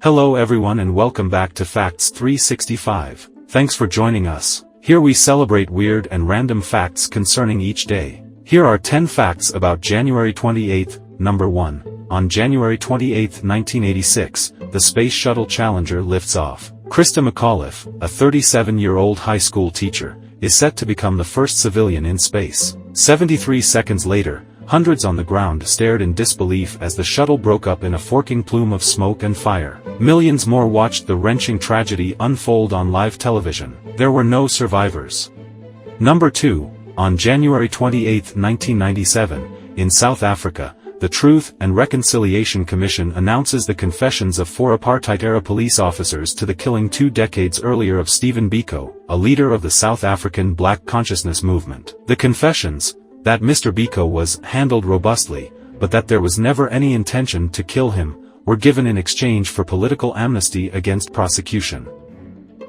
Hello everyone and welcome back to Facts 365. Thanks for joining us. Here we celebrate weird and random facts concerning each day. Here are 10 facts about January 28. Number 1. On January 28, 1986, the Space Shuttle Challenger lifts off. Christa McAuliffe, a 37-year-old high school teacher, is set to become the first civilian in space. 73 seconds later, hundreds on the ground stared in disbelief as the shuttle broke up in a forking plume of smoke and fire. Millions more watched the wrenching tragedy unfold on live television. There were no survivors. Number 2. On January 28, 1997, in South Africa, the Truth and Reconciliation Commission announces the confessions of 4 apartheid-era police officers to the killing 2 decades earlier of Stephen Biko, a leader of the South African Black Consciousness movement. The confessions, that Mr. Biko was handled robustly, but that there was never any intention to kill him, were given in exchange for political amnesty against prosecution.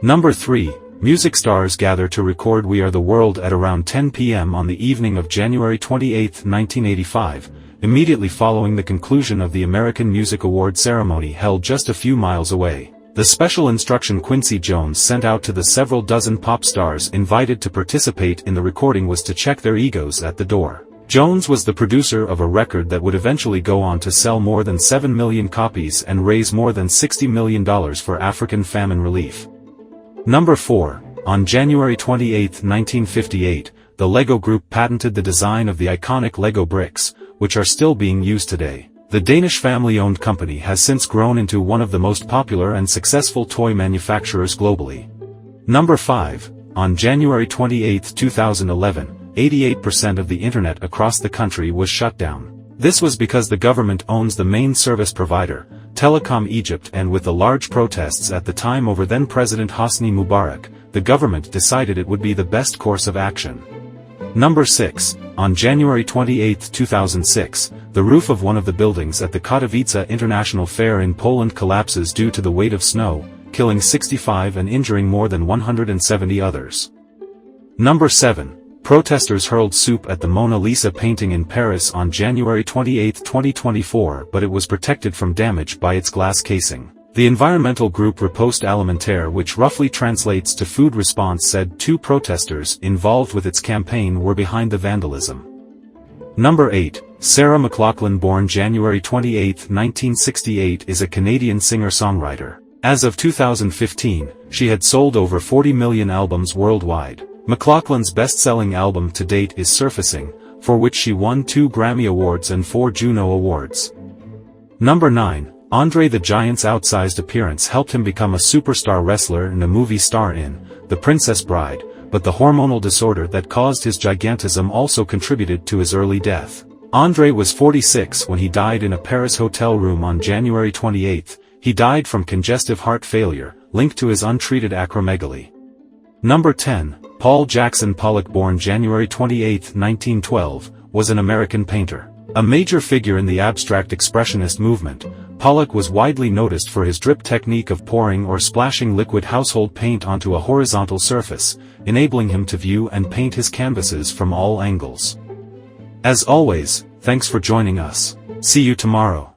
Number 3. Music stars gather to record We Are the World at around 10 p.m. on the evening of January 28, 1985, immediately following the conclusion of the American Music Awards ceremony held just a few miles away. The special instruction Quincy Jones sent out to the several dozen pop stars invited to participate in the recording was to check their egos at the door. Jones was the producer of a record that would eventually go on to sell more than 7 million copies and raise more than $60 million for African famine relief. Number 4. On January 28, 1958, the Lego Group patented the design of the iconic Lego bricks, which are still being used today. The Danish family-owned company has since grown into one of the most popular and successful toy manufacturers globally. Number 5. On January 28, 2011, 88% of the internet across the country was shut down. This was because the government owns the main service provider, Telecom Egypt, and with the large protests at the time over then-President Hosni Mubarak, the government decided it would be the best course of action. Number 6. On January 28, 2006, the roof of one of the buildings at the Katowice International Fair in Poland collapses due to the weight of snow, killing 65 and injuring more than 170 others. Number 7. Protesters hurled soup at the Mona Lisa painting in Paris on January 28, 2024, but it was protected from damage by its glass casing. The environmental group Riposte Alimentaire, which roughly translates to food response, said 2 protesters involved with its campaign were behind the vandalism. Number 8. Sarah McLachlan, born January 28, 1968, is a Canadian singer-songwriter. As of 2015, she had sold over 40 million albums worldwide. McLachlan's best-selling album to date is Surfacing, for which she won 2 Grammy Awards and 4 Juno Awards. Number 9. Andre the Giant's outsized appearance helped him become a superstar wrestler and a movie star in The Princess Bride, but the hormonal disorder that caused his gigantism also contributed to his early death. Andre was 46 when he died in a Paris hotel room on January 28. He died from congestive heart failure, linked to his untreated acromegaly. Number 10. Paul Jackson Pollock, born January 28, 1912, was an American painter. A major figure in the abstract expressionist movement, Pollock was widely noticed for his drip technique of pouring or splashing liquid household paint onto a horizontal surface, enabling him to view and paint his canvases from all angles. As always, thanks for joining us. See you tomorrow.